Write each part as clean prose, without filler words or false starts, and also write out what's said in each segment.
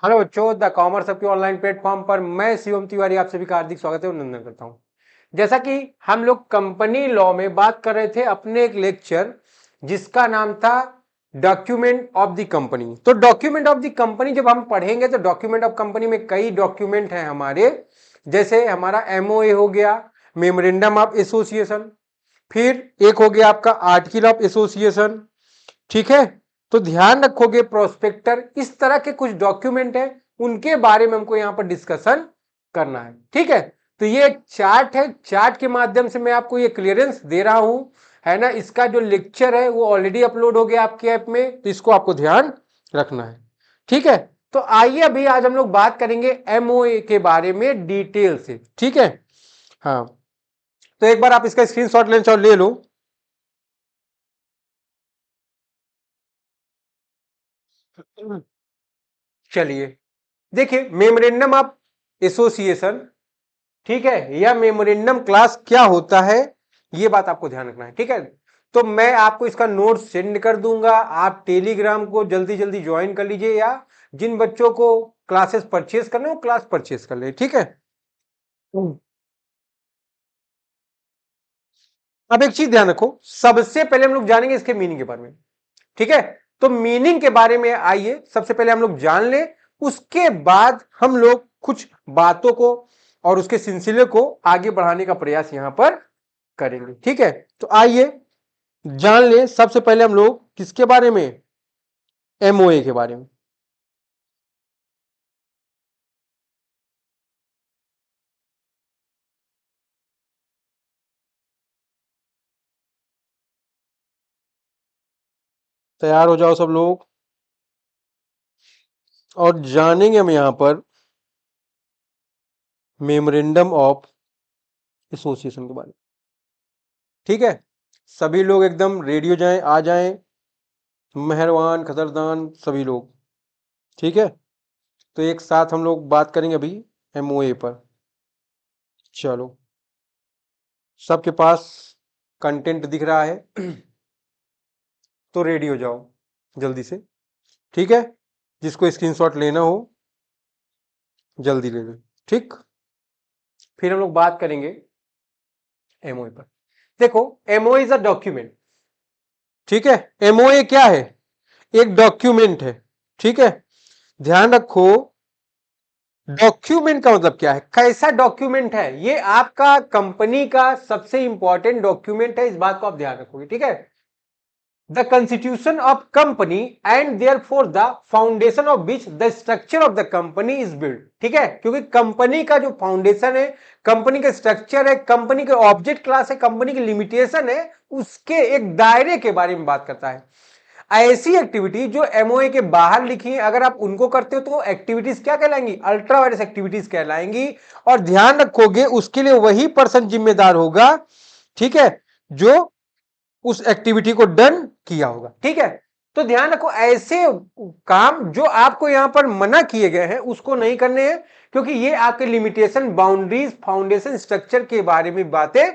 Hello बच्चों, the commerce सबके online platform पर मैं शिवम तिवारी आप सभी का हार्दिक स्वागत है और अभिनंदन करता हूं। जैसा कि हम लोग कंपनी लॉ में बात कर रहे थे अपने एक लेक्चर जिसका नाम था डॉक्यूमेंट ऑफ द कंपनी। तो डॉक्यूमेंट ऑफ द कंपनी जब हम पढ़ेंगे तो डॉक्यूमेंट ऑफ कंपनी में कई डॉक्यूमेंट हैं हमारे, जैसे हमारा एमओए हो गया, मेमोरेंडम ऑफ एसोसिएशन, फिर एक हो गया आपका आर्टिकल ऑफ एसोसिएशन। ठीक है, तो ध्यान रखोगे प्रोस्पेक्टर, इस तरह के कुछ डॉक्यूमेंट है, उनके बारे में हमको यहां पर डिस्कशन करना है। ठीक है, तो ये एक चार्ट है, चार्ट के माध्यम से मैं आपको ये क्लियरेंस दे रहा हूं, है ना। इसका जो लेक्चर है वो ऑलरेडी अपलोड हो गया आपके ऐप में, तो इसको आपको ध्यान रखना है। ठीक है, तो आइए अभी आज हम लोग बात करेंगे एमओए के बारे में डिटेल से। ठीक है, हाँ, तो एक बार आप इसका स्क्रीनशॉट ले लो। चलिए देखिए, मेमोरेंडम ऑफ एसोसिएशन, ठीक है, या मेमोरेंडम क्लास क्या होता है, ये बात आपको ध्यान रखना है। ठीक है, तो मैं आपको इसका नोट सेंड कर दूंगा, आप टेलीग्राम को जल्दी जल्दी ज्वाइन कर लीजिए, या जिन बच्चों को क्लासेस परचेज करने वो क्लास परचेज कर ले। ठीक है, अब एक चीज ध्यान रखो, सबसे पहले हम लोग जानेंगे इसके मीनिंग के बारे में। ठीक है, तो मीनिंग के बारे में आइए सबसे पहले हम लोग जान लें, उसके बाद हम लोग कुछ बातों को और उसके सिलसिले को आगे बढ़ाने का प्रयास यहां पर करेंगे। ठीक है, तो आइए जान लें सबसे पहले हम लोग किसके बारे में, एमओए के बारे में। तैयार हो जाओ सब लोग, और जानेंगे हम यहां पर मेमोरेंडम ऑफ एसोसिएशन के बारे में। ठीक है, सभी लोग एकदम रेडी हो जाएं, आ जाएं, मेहरबान खतरदान सभी लोग। ठीक है, तो एक साथ हम लोग बात करेंगे अभी एमओए पर। चलो, सबके पास कंटेंट दिख रहा है तो रेडी हो जाओ जल्दी से। ठीक है, जिसको स्क्रीनशॉट लेना हो जल्दी ले लो। ठीक, फिर हम लोग बात करेंगे एमओए पर। देखो, एमओए इज अ डॉक्यूमेंट। ठीक है, एमओए क्या है, एक डॉक्यूमेंट है। ठीक है, ध्यान रखो, डॉक्यूमेंट का मतलब क्या है, कैसा डॉक्यूमेंट है, ये आपका कंपनी का सबसे इंपॉर्टेंट डॉक्यूमेंट है, इस बात को आप ध्यान रखोगे। ठीक है, the constitution of company and therefore the foundation of which the structure of the company is build. ठीक है, क्योंकि कंपनी का जो फाउंडेशन है, कंपनी का स्ट्रक्चर है, कंपनी के ऑब्जेक्ट क्लास है, कंपनी की लिमिटेशन है, उसके एक दायरे के बारे में बात करता है। ऐसी एक्टिविटी जो एमओए के बाहर लिखी है, अगर आप उनको करते हो तो एक्टिविटीज क्या कहलाएंगी, अल्ट्रा वायरस एक्टिविटीज कहलाएंगी। और ध्यान रखोगे उसके लिए वही पर्सन जिम्मेदार होगा, ठीक है, जो उस एक्टिविटी को डन किया होगा। ठीक है, तो ध्यान रखो, ऐसे काम जो आपको यहां पर मना किए गए हैं उसको नहीं करने हैं, क्योंकि ये आपके लिमिटेशन, बाउंड्रीज, फाउंडेशन, स्ट्रक्चर के बारे में बातें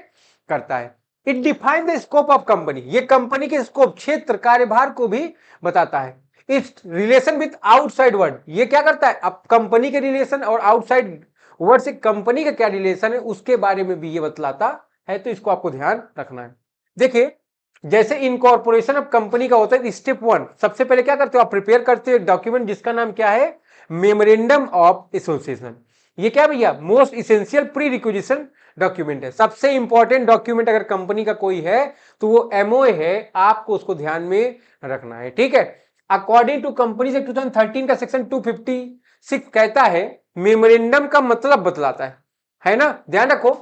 करता है। It define the scope of company, ये कंपनी के स्कोप, क्षेत्र, कार्यभार को भी बताता है। It's relation with outside world, ये क्या करता है, अब कंपनी के रिलेशन और आउटसाइड वर्ड से कंपनी का क्या रिलेशन है उसके बारे में भी ये बतलाता है, तो इसको आपको ध्यान रखना है। देखिए, जैसे इनकॉर्पोरेशन ऑफ कंपनी का होता है, स्टेप 1 सबसे पहले क्या करते हो, आप प्रिपेयर करते हो एक डॉक्यूमेंट जिसका नाम क्या है, मेमोरेंडम ऑफ एसोसिएशन। ये क्या भैया, most essential pre requisition document है, सबसे इंपॉर्टेंट डॉक्यूमेंट अगर कंपनी का कोई है तो वो एमओए है, आपको उसको ध्यान में रखना है। ठीक है, अकॉर्डिंग टू कंपनीज एक्ट 2013 का सेक्शन 256 कहता है, मेमोरेंडम का मतलब बतलाता है ना, ध्यान रखो,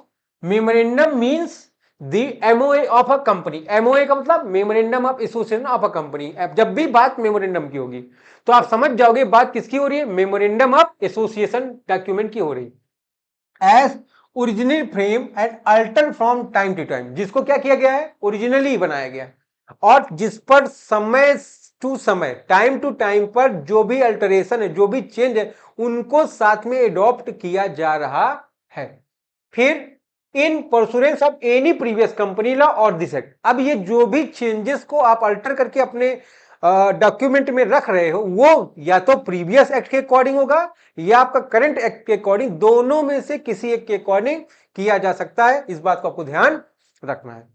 memorandum means the MOA of a company, MOA का मतलब memorandum of association of a company. जब भी बात मेमोरेंडम की होगी तो आप समझ जाओगे बात किसकी हो रही है, मेमोरेंडम ऑफ एसोसिएशन डॉक्यूमेंट की हो रही है। As original frame and alter from time to time, जिसको क्या किया गया है, ओरिजिनली बनाया गया है, और जिस पर समय टू समय, टाइम टू टाइम पर जो भी अल्टरेशन है, जो भी चेंज है, उनको साथ में एडॉप्ट किया जा रहा है। फिर in pursuance of any previous company law और दिस एक्ट, अब ये जो भी चेंजेस को आप अल्टर करके अपने डॉक्यूमेंट में रख रहे हो वो या तो प्रीवियस एक्ट के अकॉर्डिंग होगा या आपका करंट एक्ट के अकॉर्डिंग, दोनों में से किसी एक के अकॉर्डिंग किया जा सकता है। इस बात को आपको ध्यान रखना है।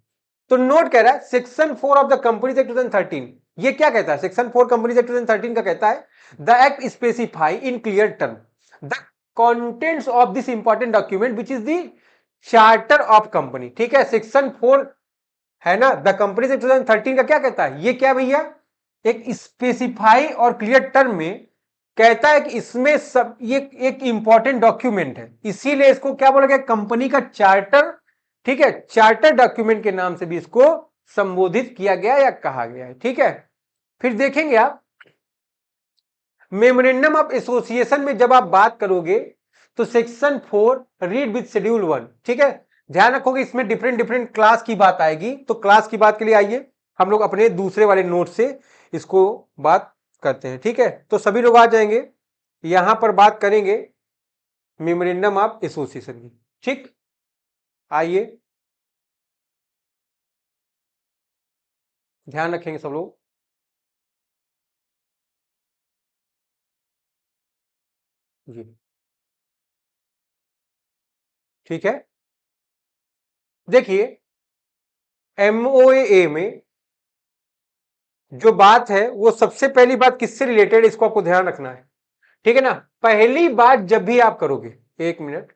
तो नोट कह रहा है section 4 of the companies act 2013, ये क्या कहता है? सेक्शन 4 कंपनीज एक्ट 2013 का कहता है the act specify in clear term the contents of this important document which is the charter of company. ठीक है, सेक्शन 4 है ना, द कंपनीज एक्ट 2013 का क्या कहता है? ये क्या भैया, एक स्पेसिफाई और क्लियर टर्म में कहता है कि इसमें सब ये एक इंपॉर्टेंट डॉक्यूमेंट है, इसीलिए इसको क्या बोला गया? कंपनी का चार्टर। ठीक है, चार्टर डॉक्यूमेंट के नाम से भी इसको संबोधित किया गया या कहा गया है। ठीक है, फिर देखेंगे आप मेमोरेंडम ऑफ एसोसिएशन में जब आप बात करोगे तो सेक्शन 4 रीड विद शेड्यूल 1। ठीक है, ध्यान रखोगे इसमें डिफरेंट डिफरेंट क्लास की बात आएगी, तो क्लास की बात के लिए आइए हम लोग अपने दूसरे वाले नोट से इसको बात करते हैं। ठीक है, तो सभी लोग आ जाएंगे, यहां पर बात करेंगे मेमोरेंडम ऑफ एसोसिएशन की। ठीक, आइए ध्यान रखेंगे सब लोग। जी ठीक है, देखिए एमओए में जो बात है वो सबसे पहली बात किससे रिलेटेड, इसको आपको ध्यान रखना है। ठीक है ना, पहली बात जब भी आप करोगे, एक मिनट,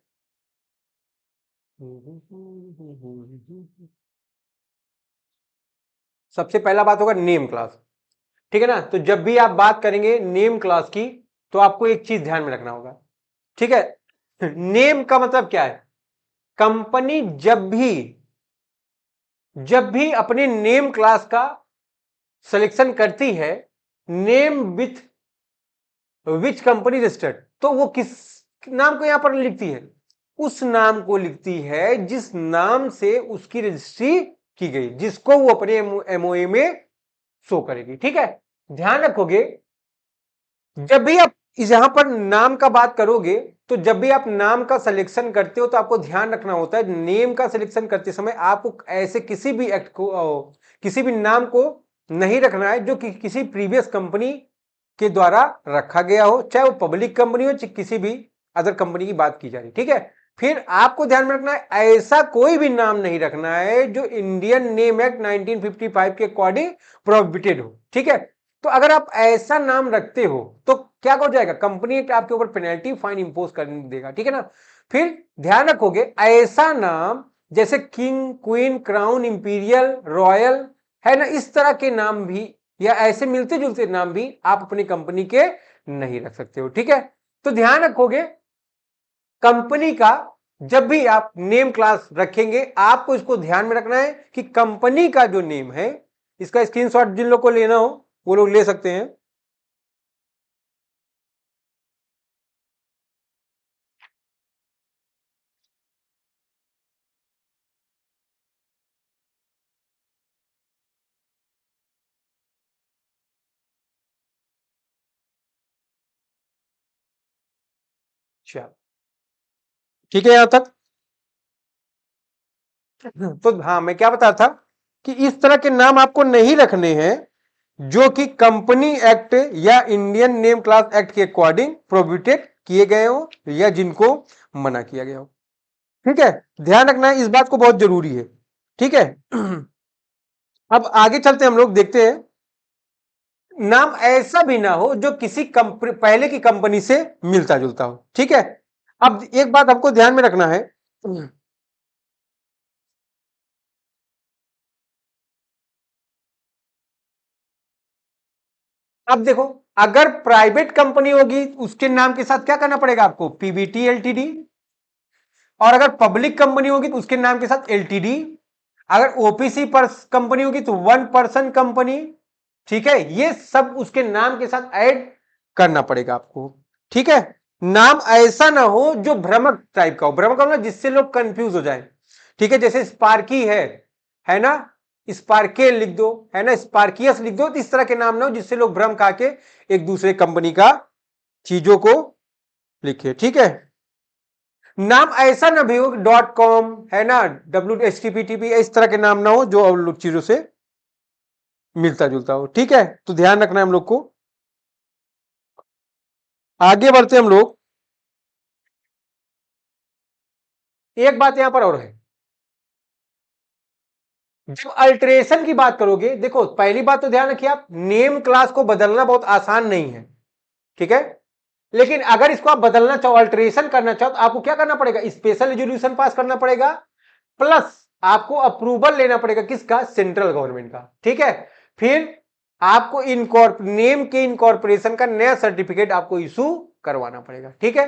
सबसे पहला बात होगा नेम क्लास। ठीक है ना, तो जब भी आप बात करेंगे नेम क्लास की तो आपको एक चीज ध्यान में रखना होगा। ठीक है, नेम का मतलब क्या है? कंपनी जब भी अपने नेम क्लास का सिलेक्शन करती है, name with which company registered, तो वो किस नाम को यहां पर लिखती है? उस नाम को लिखती है जिस नाम से उसकी रजिस्ट्री की गई, जिसको वो अपने एमओए में शो करेगी। ठीक है, ध्यान रखोगे जब भी आप इस यहां पर नाम का बात करोगे तो जब भी आप नाम का सिलेक्शन करते हो तो आपको ध्यान रखना होता है नेम का सिलेक्शन करते समय आपको ऐसे किसी भी एक्ट को किसी भी नाम को नहीं रखना है जो कि किसी प्रीवियस कंपनी के द्वारा रखा गया हो, चाहे वो पब्लिक कंपनी हो चाहे किसी भी अदर कंपनी की बात की जा रही। ठीक है, फिर आपको ध्यान में रखना है ऐसा कोई भी नाम नहीं रखना है जो इंडियन नेम एक्ट 1955 के अकॉर्डिंग प्रोहिबिटेड हो। ठीक है, तो अगर आप ऐसा नाम रखते हो तो क्या हो जाएगा? कंपनी एक्ट आपके ऊपर पेनल्टी फाइन इंपोज कर देगा। ठीक है ना, फिर ध्यान रखोगे ऐसा नाम जैसे king, queen, crown, imperial, royal, है ना, इस तरह के नाम भी या ऐसे मिलते जुलते नाम भी आप अपनी कंपनी के नहीं रख सकते हो। ठीक है, तो ध्यान रखोगे कंपनी का जब भी आप नेम क्लास रखेंगे आपको इसको ध्यान में रखना है कि कंपनी का जो नेम है, इसका स्क्रीनशॉट जिन लोग को लेना हो वो लोग ले सकते हैं। अच्छा, ठीक है यहां तक। तो हाँ, मैं क्या बता था कि इस तरह के नाम आपको नहीं रखने हैं जो कि कंपनी एक्ट या इंडियन नेम क्लास एक्ट के अकॉर्डिंग प्रोहिबिटेड किए गए हो या जिनको मना किया गया हो। ठीक है, ध्यान रखना है, इस बात को बहुत जरूरी है। ठीक है, अब आगे चलते हम लोग देखते हैं नाम ऐसा भी ना हो जो किसी कंपनी पहले की कंपनी से मिलता जुलता हो। ठीक है, अब एक बात हमको ध्यान में रखना है, अब देखो अगर प्राइवेट कंपनी होगी उसके नाम के साथ क्या करना पड़ेगा आपको? पीवीटी एलटीडी, और अगर पब्लिक कंपनी होगी तो उसके नाम के साथ एलटीडी, अगर ओपीसी पर कंपनी होगी तो वन पर्सन कंपनी। ठीक है, ये सब उसके नाम के साथ ऐड करना पड़ेगा आपको। ठीक है, नाम ऐसा ना हो जो भ्रमक टाइप का हो, भ्रमक का मतलब जिससे लोग कंफ्यूज हो जाए। ठीक है, जैसे स्पार्की है ना, स्पार्के लिख दो, है ना, स्पार्कियस लिख दो, तो इस तरह के नाम ना हो जिससे लोग भ्रम खा के एक दूसरे कंपनी का चीजों को लिखे। ठीक है, नाम ऐसा ना भी हो .com, है ना, WHTPTP, इस तरह के नाम ना हो जो लोग चीजों से मिलता जुलता हो। ठीक है, तो ध्यान रखना है हम लोग को। आगे बढ़ते हम लोग। एक बात यहां पर और है, जब अल्टरेशन की बात करोगे, देखो पहली बात तो ध्यान रखिए आप, नेम क्लास को बदलना बहुत आसान नहीं है, ठीक है। लेकिन अगर इसको आप बदलना चाहो, अल्टरेशन करना चाहो, तो आपको क्या करना पड़ेगा, स्पेशल रेजोल्यूशन पास करना पड़ेगा, प्लस आपको अप्रूवल लेना पड़ेगा किसका, सेंट्रल गवर्नमेंट का, ठीक है। फिर आपको नेम के इनकॉर्पोरेशन का नया सर्टिफिकेट आपको इशू करवाना पड़ेगा, ठीक है।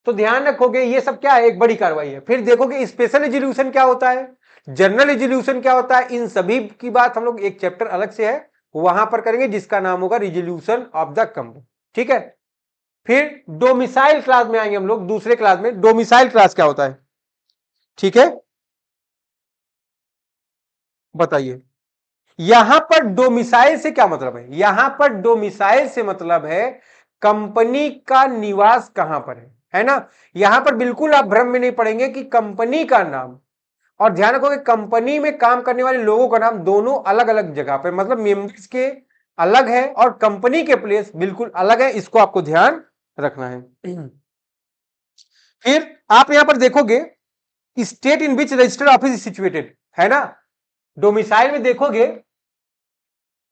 तो ध्यान रखोगे ये सब क्या है, एक बड़ी कार्रवाई है। फिर देखोगे स्पेशल रेजोल्यूशन क्या होता है, जनरल रेजोल्यूशन क्या होता है, इन सभी की बात हम लोग एक चैप्टर अलग से है वहां पर करेंगे, जिसका नाम होगा रेजोल्यूशन ऑफ द कंपनी, ठीक है। फिर डोमिसाइल क्लास में आएंगे हम लोग, दूसरे क्लास में डोमिसाइल क्लास क्या होता है, ठीक है, बताइए। यहां पर डोमिसाइल से क्या मतलब है, यहां पर डोमिसाइल से मतलब है कंपनी का निवास कहां पर है ना। यहां पर बिल्कुल आप भ्रम में नहीं पड़ेंगे कि कंपनी का नाम, और ध्यान रखो कि कंपनी में काम करने वाले लोगों का नाम दोनों अलग अलग जगह पे, मतलब मेंबर्स के अलग है और कंपनी के प्लेस बिल्कुल अलग है, इसको आपको ध्यान रखना है। फिर आप यहां पर देखोगे state in which registered office is situated, है ना। डोमिसाइल में देखोगे,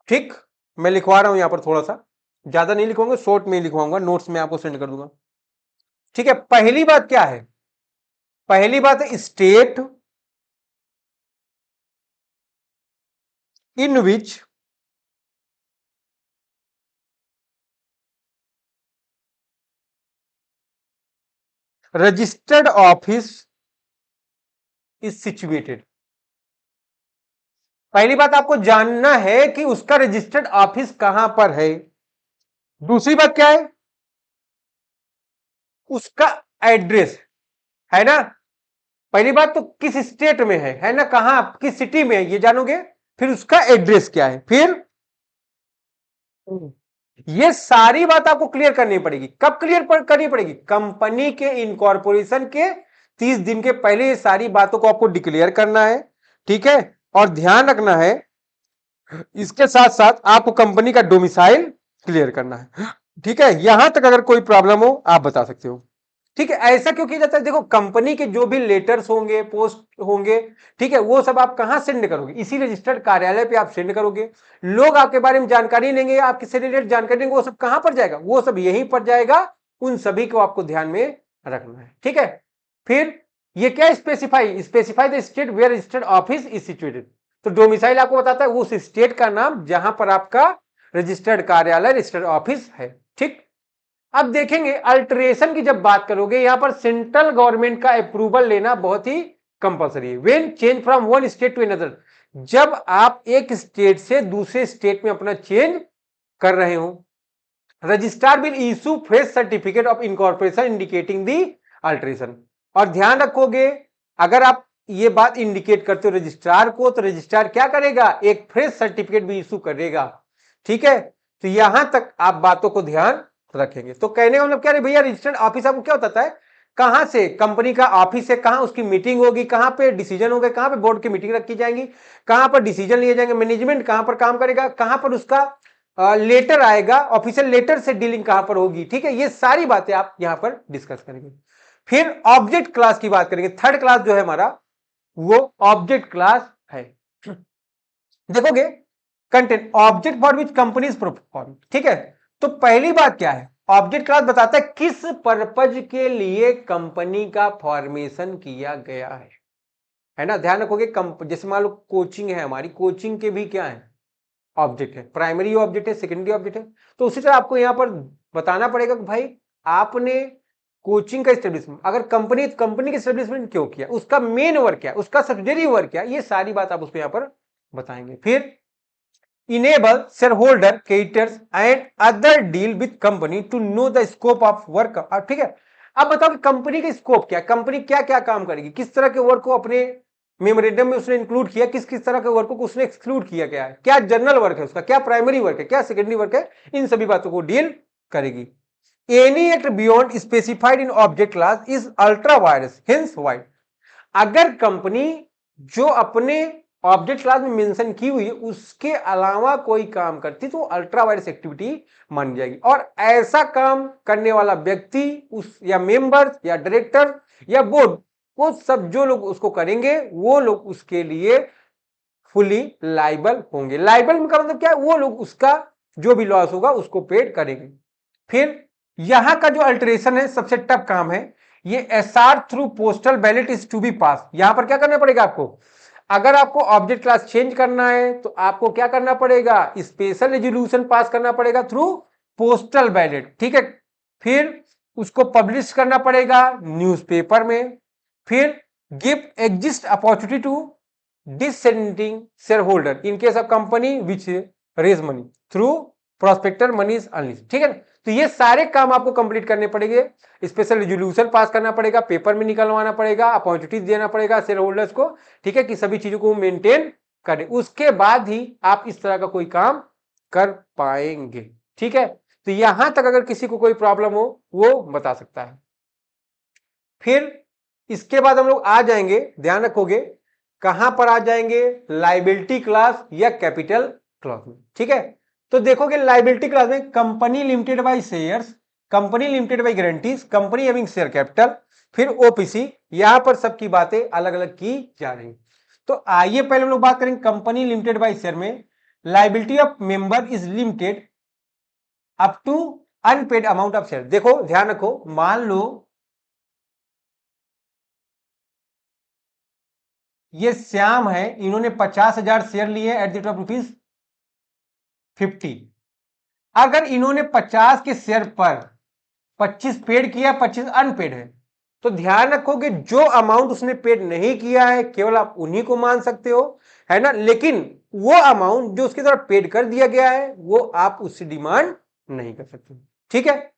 ठीक, मैं लिखवा रहा हूं यहां पर, थोड़ा सा ज्यादा नहीं लिखूंगा, शॉर्ट में लिखवाऊंगा, नोट्स में आपको सेंड कर दूंगा, ठीक है। पहली बात क्या है, पहली बात है state in which registered office is situated. पहली बात आपको जानना है कि उसका रजिस्टर्ड ऑफिस कहां पर है। दूसरी बात क्या है, उसका एड्रेस, है ना। पहली बात तो किस स्टेट में है ना, कहां किस सिटी में है ये जानोगे। फिर उसका एड्रेस क्या है, फिर ये सारी बात आपको क्लियर करनी पड़ेगी। कब क्लियर करनी पड़ेगी, कंपनी के इनकॉर्पोरेशन के 30 दिन के पहले ये सारी बातों को आपको डिक्लेयर करना है, ठीक है। और ध्यान रखना है इसके साथ साथ आपको कंपनी का डोमिसाइल क्लियर करना है, ठीक है। यहां तक अगर कोई प्रॉब्लम हो आप बता सकते हो, ठीक है। ऐसा क्यों किया जाता है, देखो कंपनी के जो भी लेटर्स होंगे, पोस्ट होंगे, ठीक है, वो सब आप कहां सेंड करोगे, इसी रजिस्टर्ड कार्यालय पे आप सेंड करोगे। लोग आपके बारे में जानकारी लेंगे, आपके से रिलेटेड जानकारी लेंगे, वो सब कहां पर जाएगा, वो सब यहीं पर जाएगा। उन सभी को आपको ध्यान में रखना है, ठीक है। फिर ये क्या specify the state where registered office is situated. तो डोमिसाइल आपको बताता है उस स्टेट का नाम जहां पर आपका रजिस्टर्ड कार्यालय, रजिस्टर्ड ऑफिस है, ठीक। अब देखेंगे अल्टरेशन की जब बात करोगे, यहां पर सेंट्रल गवर्नमेंट का अप्रूवल लेना बहुत ही कंपलसरी है। When change from one state to another, जब आप एक स्टेट से दूसरे स्टेट में अपना चेंज कर रहे हो, registrar will issue fresh certificate of incorporation indicating the alteration. और ध्यान रखोगे अगर आप ये बात इंडिकेट करते हो रजिस्ट्रार को, तो रजिस्ट्रार क्या करेगा, एक फ्रेश सर्टिफिकेट भी इशू करेगा, ठीक है। तो यहां तक आप बातों को ध्यान रखेंगे। तो कहने का मतलब क्या है भैया, रजिस्टर्ड ऑफिस आपको क्या बताता है, कहां से कंपनी का ऑफिस है, कहां उसकी मीटिंग होगी, कहां पे डिसीजन होगा, कहां पे बोर्ड की मीटिंग रखी जाएगी, कहां पर डिसीजन लिए जाएंगे, मैनेजमेंट कहां पर काम करेगा, कहां पर उसका लेटर आएगा, ऑफिशियल लेटर से डीलिंग कहां पर होगी, ठीक है। ये सारी बातें आप यहां पर डिस्कस करेंगे। फिर ऑब्जेक्ट क्लास की बात करेंगे, थर्ड क्लास जो है हमारा वो ऑब्जेक्ट क्लास है। देखोगे content object for which company is perform, ठीक है। तो पहली बात क्या है, ऑब्जेक्ट क्लास बताता है किस पर्पज के लिए कंपनी का फॉर्मेशन किया गया है ना। ध्यान रखोगे जैसे मान लो कोचिंग है, हमारी कोचिंग के भी क्या है, ऑब्जेक्ट है, प्राइमरी ऑब्जेक्ट है, सेकेंडरी ऑब्जेक्ट है। तो उसी तरह आपको यहां पर बताना पड़ेगा कि भाई आपने कोचिंग का एस्टेब्लिशमेंट, अगर कंपनी का एस्टेब्लिशमेंट क्यों किया, उसका मेन वर्क क्या है, उसका सब्सिडियरी वर्क क्या है, ये सारी बात आप उसको यहां पर बताएंगे। फिर enable shareholder creditors and other deal with company to know the scope of work, ठीक है। अब बताओ कि कंपनी का स्कोप क्या है, कंपनी क्या क्या काम करेगी, किस तरह के वर्क को अपने मेमोरेंडम में उसने इंक्लूड किया, किस किस तरह के वर्क को उसने एक्सक्लूड किया गया है, क्या जनरल वर्क है उसका, क्या प्राइमरी वर्क है, क्या सेकेंडरी वर्क है, इन सभी बातों को डील करेगी। Any act beyond specified in object class is ultra vires, hints wide. अगर कंपनी जो अपने ऑब्जेक्ट क्लास में मेंशन की हुई है उसके अलावा कोई काम करती तो अल्ट्रा वायरस एक्टिविटी मान जाएगी। और ऐसा काम करने वाला व्यक्ति उस या मेंबर या डायरेक्टर या बोर्ड, वो सब जो लोग उसको करेंगे वो लोग उसके लिए फुली लाइबल होंगे। लाइबल का मतलब क्या है, वो लोग उसका जो भी लॉस होगा उसको पेड करेंगे। फिर यहां का जो अल्टरेशन है सबसे टफ काम है, ये SR through postal ballot is to be pass. यहां पर क्या करना पड़ेगा आपको, अगर आपको ऑब्जेक्ट क्लास चेंज करना है तो आपको क्या करना पड़ेगा, स्पेशल रेजोल्यूशन पास करना पड़ेगा थ्रू पोस्टल बैलेट, ठीक है। फिर उसको पब्लिश करना पड़ेगा न्यूज़पेपर में। फिर give exit opportunity to dissenting share holder in case of company which raise money through prospectus money is unlisted, ठीक है ना। तो ये सारे काम आपको कंप्लीट करने पड़ेंगे, स्पेशल रेजोल्यूशन पास करना पड़ेगा, पेपर में निकलवाना पड़ेगा, अपॉर्चुनिटीज देना पड़ेगा शेयर होल्डर्स को, ठीक है, कि सभी चीजों को मेंटेन करें, उसके बाद ही आप इस तरह का कोई काम कर पाएंगे, ठीक है। तो यहां तक अगर किसी को कोई प्रॉब्लम हो वो बता सकता है। फिर इसके बाद हम लोग आ जाएंगे, ध्यान रखोगे कहां पर आ जाएंगे, लाइबिलिटी क्लास या कैपिटल क्लास में, ठीक है। तो देखोगे लाइबिलिटी क्लास में company limited by shares, company limited bye guarantees, company having share capital, फिर ओपीसी, यहां पर सबकी बातें अलग अलग की जा रही। तो आइए पहले हम लोग बात करेंगे कंपनी लिमिटेड बाय शेयर में, liability of member is limited up to unpaid amount of share. देखो ध्यान रखो, मान लो ये श्याम है, इन्होंने 50,000 शेयर लिए एट द रेट ऑफ ₹50। अगर इन्होंने 50 के शेयर पर 25 पेड किया, 25 अनपेड है, तो ध्यान रखोगे जो अमाउंट उसने पेड नहीं किया है केवल आप उन्हीं को मान सकते हो, है ना। लेकिन वो अमाउंट जो उसकी तरफ पेड कर दिया गया है वो आप उससे डिमांड नहीं कर सकते, ठीक है।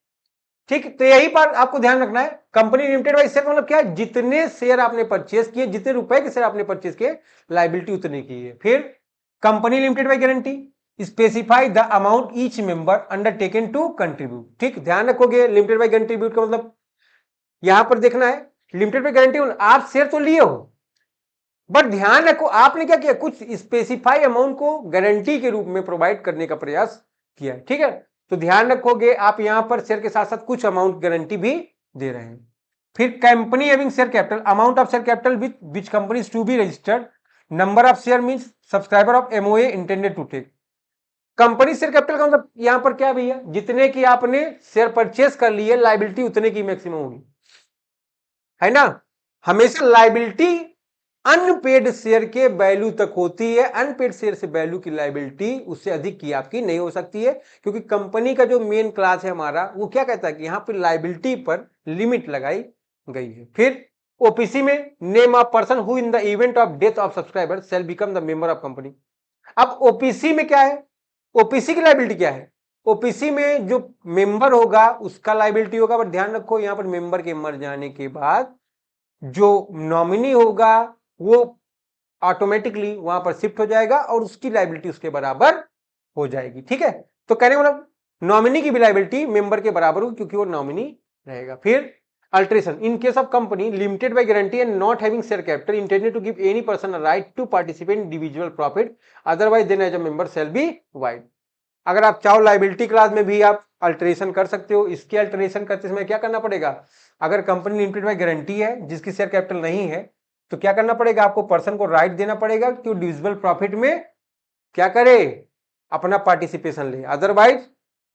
ठीक, तो यही बात आपको ध्यान रखना है। कंपनी लिमिटेड बाय शेयर मतलब क्या है, जितने शेयर आपने परचेस किए, जितने रुपए के शेयर आपने परचेस किए, लायबिलिटी उतनी की है। फिर company limited by guarantee, specify the amount each member undertaken to contribute, ठीक, ध्यान रखोगे लिमिटेड बाय कंट्रीब्यूट का मतलब यहां पर देखना है लिमिटेड बाय गारंटी, आप शेयर तो लिए हो बट ध्यान रखो आपने क्या किया, कुछ स्पेसिफाई अमाउंट को गारंटी के रूप में प्रोवाइड करने का प्रयास किया है, ठीक है। तो ध्यान रखोगे आप यहां पर शेयर के साथ साथ कुछ अमाउंट गारंटी भी दे रहे हैं। फिर company having share capital, amount of share capital with which company to be registered, number of share means subscriber of MOA intended to take. Company share capital का मतलब यहां पर क्या भैया, जितने की आपने शेयर परचेस कर लिए लाइबिलिटी उतने की मैक्सिमम होगी, है ना। हमेशा लाइबिलिटी अनपेड शेयर के वैल्यू तक होती है, अनपेड शेयर से वैल्यू की लाइबिलिटी उससे अधिक की आपकी नहीं हो सकती है, क्योंकि कंपनी का जो मेन क्लास है हमारा वो क्या कहता है कि यहां पर लाइबिलिटी पर लिमिट लगाई गई है। फिर ओपीसी में name of person who in the event of death of subscriber shall become the member of company. अब ओपीसी में क्या है, ओपीसी की लाइबिलिटी क्या है, ओपीसी में जो मेंबर होगा उसका लाइबिलिटी होगा, बट ध्यान रखो यहां पर मेंबर के मर जाने के बाद जो नॉमिनी होगा वो ऑटोमेटिकली वहां पर शिफ्ट हो जाएगा और उसकी लाइबिलिटी उसके बराबर हो जाएगी, ठीक है। तो कहने मतलब नॉमिनी की भी लाइबिलिटी मेंबर के बराबर होगी क्योंकि वो नॉमिनी रहेगा। फिर alteration, in case of company limited by guarantee and not having share capital intended to give any person a right to participate in individual profit otherwise than as a member shall be void. अगर आप चाहो liability class में भी आप alteration कर सकते हो। इसके अल्टरेशन करते समय क्या करना पड़ेगा, अगर कंपनी लिमिटेड बाय गारंटी है जिसकी शेयर कैपिटल नहीं है तो क्या करना पड़ेगा, आपको पर्सन को राइट देना पड़ेगा कि डिविजिबल प्रॉफिट में क्या करे, अपना पार्टिसिपेशन ले, अदरवाइज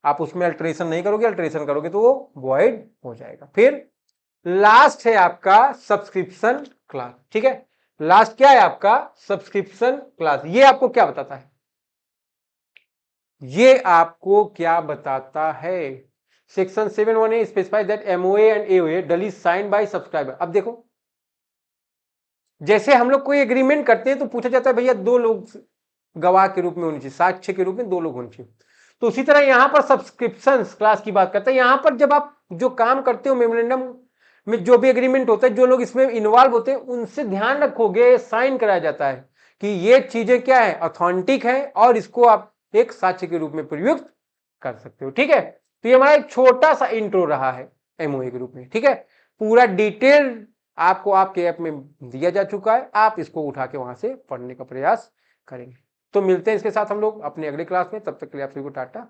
आप उसमें अल्टरेशन नहीं करोगे, अल्टरेशन करोगे तो वो वॉइड हो जाएगा। फिर लास्ट है आपका सब्सक्रिप्शन क्लास, ठीक है। लास्ट क्या है आपका सब्सक्रिप्शन क्लास, ये आपको क्या बताता है, ये आपको क्या बताता है, section 7(1) specify that MOA and AOA डली साइन बाय सब्सक्राइबर। अब देखो जैसे हम लोग कोई एग्रीमेंट करते हैं तो पूछा जाता है भैया दो लोग गवाह के रूप में होने चाहिए, साक्ष्य के रूप में दो लोग होने चाहिए। तो उसी तरह यहां पर सब्सक्रिप्शन क्लास की बात करते हैं। यहां पर जब आप जो काम करते हो मेमोरेंडम में जो भी एग्रीमेंट होता है, जो लोग इसमें इन्वॉल्व होते हैं उनसे ध्यान रखोगे साइन कराया जाता है कि ये चीजें क्या है, ऑथेंटिक है और इसको आप एक साक्ष्य के रूप में प्रयुक्त कर सकते हो, ठीक है। तो ये हमारा एक छोटा सा इंट्रो रहा है एमओए के रूप में, ठीक है। पूरा डिटेल आपको आपके ऐप में दिया जा चुका है, आप इसको उठा के वहां से पढ़ने का प्रयास करेंगे। तो मिलते हैं इसके साथ हम लोग अपने अगले क्लास में, तब तक के लिए आप सभी को टाटा।